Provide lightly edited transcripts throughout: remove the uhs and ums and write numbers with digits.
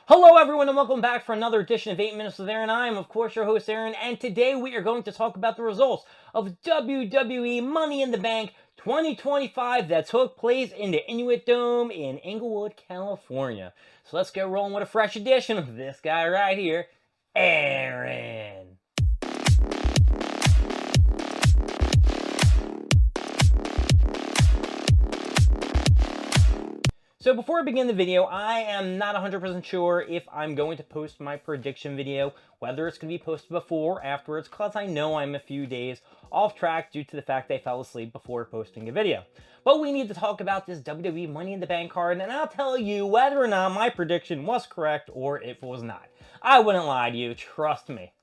Hello everyone and welcome back for another edition of 8 Minutes with Aaron. I am of course your host Aaron, and today we are going to talk about the results of WWE Money in the Bank 2025 that took place in the Inuit Dome in Inglewood, California. So let's get rolling with a fresh edition of this guy right here, Aaron. So before I begin the video, I am not 100% sure if I'm going to post my prediction video, whether it's going to be posted before or afterwards, because I know I'm a few days off track due to the fact I fell asleep before posting a video. But we need to talk about this WWE Money in the Bank card, and I'll tell you whether or not my prediction was correct or if it was not. I wouldn't lie to you, trust me.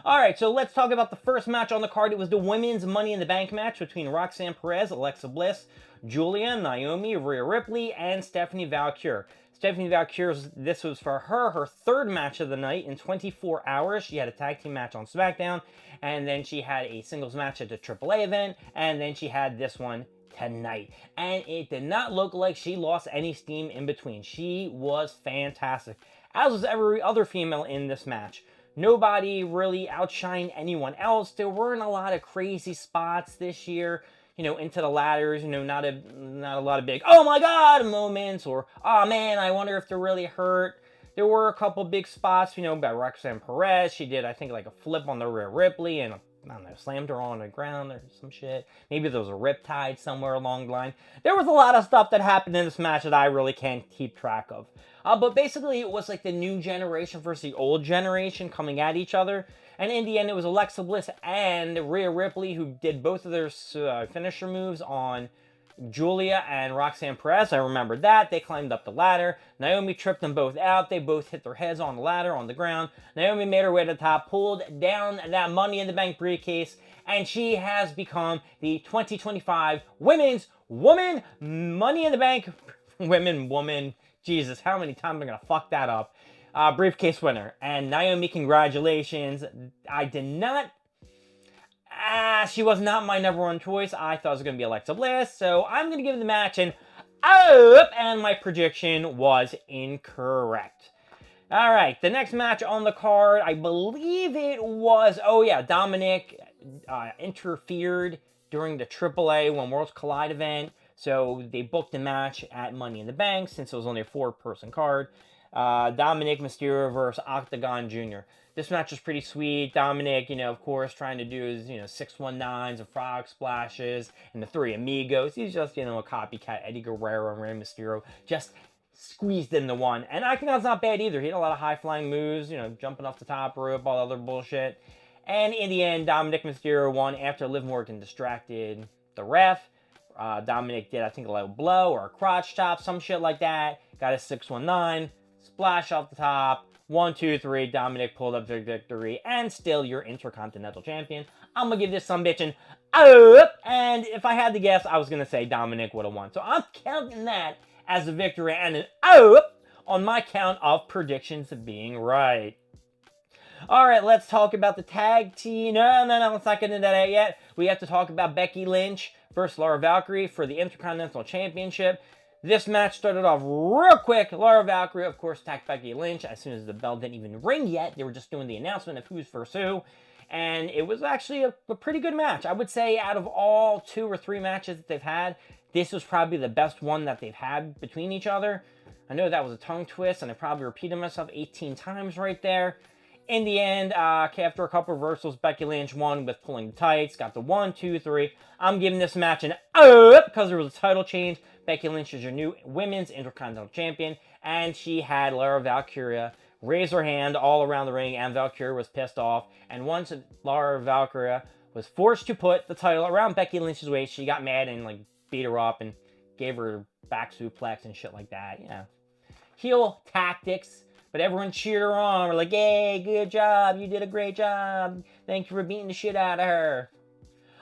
Alright, so let's talk about the first match on the card. It was the Women's Money in the Bank match between Roxanne Perez, Alexa Bliss, Julia, Naomi, Rhea Ripley, and Stephanie Valkyrie. Stephanie Valkyrie, this was for her third match of the night in 24 hours. She had a tag team match on SmackDown, and then she had a singles match at the AAA event, and then she had this one tonight. And it did not look like she lost any steam in between. She was fantastic, as was every other female in this match. Nobody really outshined anyone else. There weren't a lot of crazy spots this year, into the ladders, not a lot of big, oh my god moments, or, oh man, I wonder if they're really hurt. There were a couple big spots, by Roxanne Perez. She did, I think, like a flip on the Rhea Ripley, and I don't know, slammed her on the ground or some shit. Maybe there was a riptide somewhere along the line. There was a lot of stuff that happened in this match that I really can't keep track of. But basically, it was like the new generation versus the old generation coming at each other. And in the end, it was Alexa Bliss and Rhea Ripley who did both of their finisher moves on Julia and Roxanne Perez. I remember that. They climbed up the ladder. Naomi tripped them both out. They both hit their heads on the ladder on the ground. Naomi made her way to the top, pulled down that Money in the Bank briefcase, and she has become the 2025 Women's Woman Money in the Bank Woman. Jesus, how many times am I going to fuck that up? Briefcase winner. And Naomi, congratulations. I did not... she was not my number one choice. I thought it was going to be Alexa Bliss. So I'm going to give the match an up. And my prediction was incorrect. Alright, the next match on the card, I believe it was... Oh yeah, Dominic interfered during the AAA When Worlds Collide event. So they booked the match at Money in the Bank since it was only a 4-person card. Dominic Mysterio versus Octagon Jr. This match was pretty sweet. Dominic, of course, trying to do his, 619s and frog splashes and the Three Amigos. He's just, a copycat Eddie Guerrero and Rey Mysterio. Just squeezed into one. And Octagon's not bad either. He had a lot of high-flying moves, jumping off the top rope, all other bullshit. And in the end, Dominic Mysterio won after Liv Morgan distracted the ref. Dominic did, I think, a low blow or a crotch chop, some shit like that. Got a 619, splash off the top. 1, 2, 3. Dominic pulled up the victory, and still your Intercontinental Champion. I'm gonna give this some bitchin' up. And if I had to guess, I was gonna say Dominic would have won. So I'm counting that as a victory and an up on my count of predictions being right. Alright, let's talk about the tag team. No, let's not get into that yet. We have to talk about Becky Lynch versus Laura Valkyrie for the Intercontinental Championship. This match started off real quick. Laura Valkyrie, of course, attacked Becky Lynch as soon as the bell didn't even ring yet. They were just doing the announcement of who's versus who. And it was actually a pretty good match. I would say out of all 2 or 3 matches that they've had, this was probably the best one that they've had between each other. I know that was a tongue twist, and I probably repeated myself 18 times right there. In the end, after a couple reversals, Becky Lynch won with pulling the tights. Got the 1, 2, 3. I'm giving this match an up because there was a title change. Becky Lynch is your new Women's Intercontinental Champion. And she had Laura Valkyria raise her hand all around the ring. And Valkyria was pissed off. And once Laura Valkyria was forced to put the title around Becky Lynch's waist, she got mad and beat her up and gave her back suplex and shit like that. Heel tactics. But everyone cheered her on. We're like, yay, good job. You did a great job. Thank you for beating the shit out of her.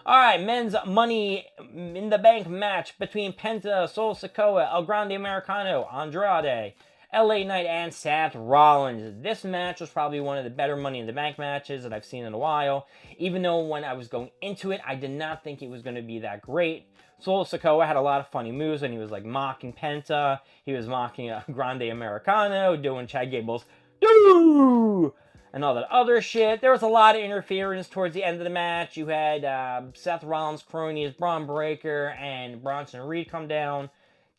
Alright, men's Money in the Bank match between Penta, Sol Sikoa, El Grande Americano, Andrade, LA Knight and Seth Rollins. This match was probably one of the better Money in the Bank matches that I've seen in a while. Even though when I was going into it, I did not think it was going to be that great. Solo Sikoa had a lot of funny moves, and he was like mocking Penta. He was mocking Grande Americano, doing Chad Gable's "Doo!" and all that other shit. There was a lot of interference towards the end of the match. You had Seth Rollins' cronies, Braun Breaker, and Bronson Reed come down.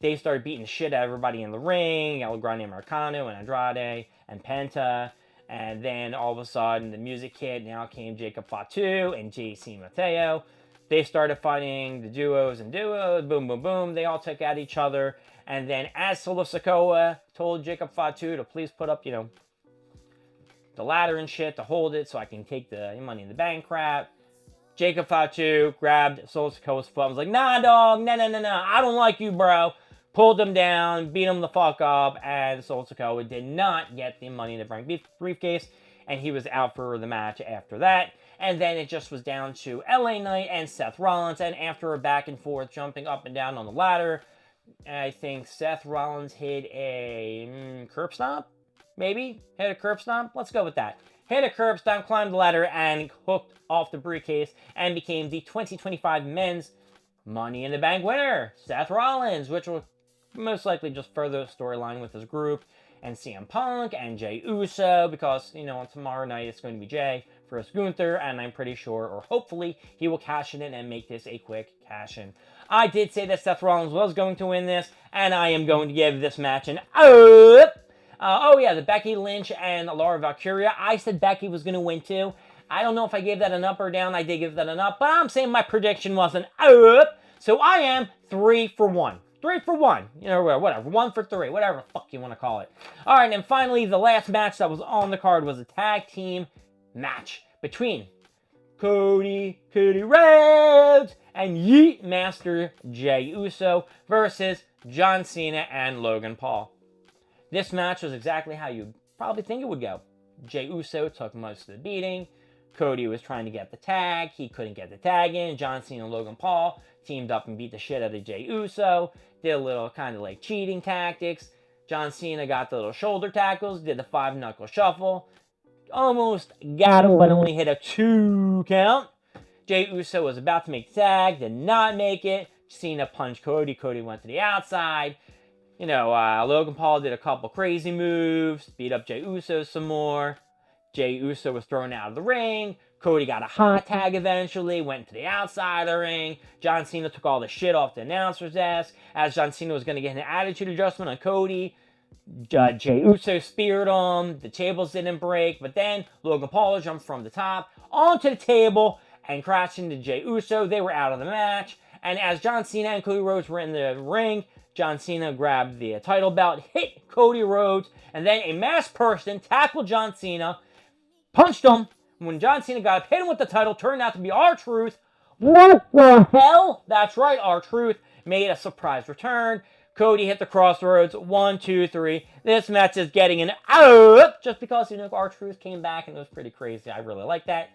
They started beating the shit out of everybody in the ring. El Grande Americano and Andrade and Penta. And then all of a sudden, the music hit. Now came Jacob Fatu and JC Mateo. They started fighting the duos and duos. Boom, boom, boom. They all took out each other. And then as Solo Sikoa told Jacob Fatu to please put up, the ladder and shit to hold it so I can take the Money in the Bank crap, Jacob Fatu grabbed Solo Sikoa's foot and was like, nah, dog, nah, I don't like you, bro. Pulled him down, beat him the fuck up, and Solo Sikoa did not get the Money in the Bank briefcase, and he was out for the match after that. And then it just was down to LA Knight and Seth Rollins, and after a back and forth jumping up and down on the ladder, I think Seth Rollins hit a curb stomp, maybe? Hit a curb stomp? Let's go with that. Hit a curb stomp, climbed the ladder, and hooked off the briefcase, and became the 2025 Men's Money in the Bank winner, Seth Rollins, which will most likely just further the storyline with his group, and CM Punk, and Jey Uso, because, tomorrow night it's going to be Jey versus Gunther, and I'm pretty sure, or hopefully, he will cash it in and make this a quick cash-in. I did say that Seth Rollins was going to win this, and I am going to give this match an up. The Becky Lynch and Laura Valkyria. I said Becky was going to win too. I don't know if I gave that an up or down. I did give that an up, but I'm saying my prediction was an up. So I am 3 for 1. 3 for 1. Whatever. 1 for 3. Whatever the fuck you want to call it. All right, and finally, the last match that was on the card was a tag team match between Cody Rhodes and Yeet Master Jey Uso versus John Cena and Logan Paul. This match was exactly how you probably think it would go. Jey Uso took most of the beating. Cody was trying to get the tag. He couldn't get the tag in. John Cena and Logan Paul teamed up and beat the shit out of Jey Uso. Did a little kind of like cheating tactics. John Cena got the little shoulder tackles. Did the 5-knuckle shuffle. Almost got him, but only hit a 2 count. Jey Uso was about to make the tag. Did not make it. Cena punched Cody. Cody went to the outside. Logan Paul did a couple crazy moves, beat up Jey Uso some more. Jey Uso was thrown out of the ring. Cody got a hot tag eventually, went to the outside of the ring. John Cena took all the shit off the announcer's desk. As John Cena was going to get an attitude adjustment on Cody, Jey Uso speared him. The tables didn't break, but then Logan Paul jumped from the top onto the table and crashed into Jey Uso. They were out of the match. And as John Cena and Cody Rhodes were in the ring, John Cena grabbed the title belt, hit Cody Rhodes, and then a masked person tackled John Cena, punched him. When John Cena got up, hit him with the title, turned out to be R-Truth. What the hell? That's right, R-Truth made a surprise return. Cody hit the crossroads. 1, 2, 3. This match is getting an up just because, R-Truth came back and it was pretty crazy. I really like that.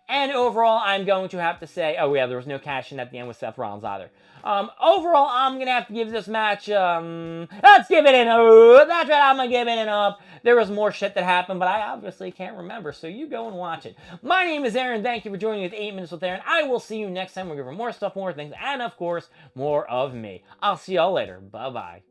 And overall, I'm going to have to say, there was no cash in at the end with Seth Rollins either. Overall, I'm going to have to give this match, let's give it an up. That's right, I'm going to give it an up. There was more shit that happened, but I obviously can't remember, so you go and watch it. My name is Aaron. Thank you for joining me with 8 Minutes with Aaron. I will see you next time. We'll give you more stuff, more things, and of course, more of me. I'll see y'all later. Bye-bye.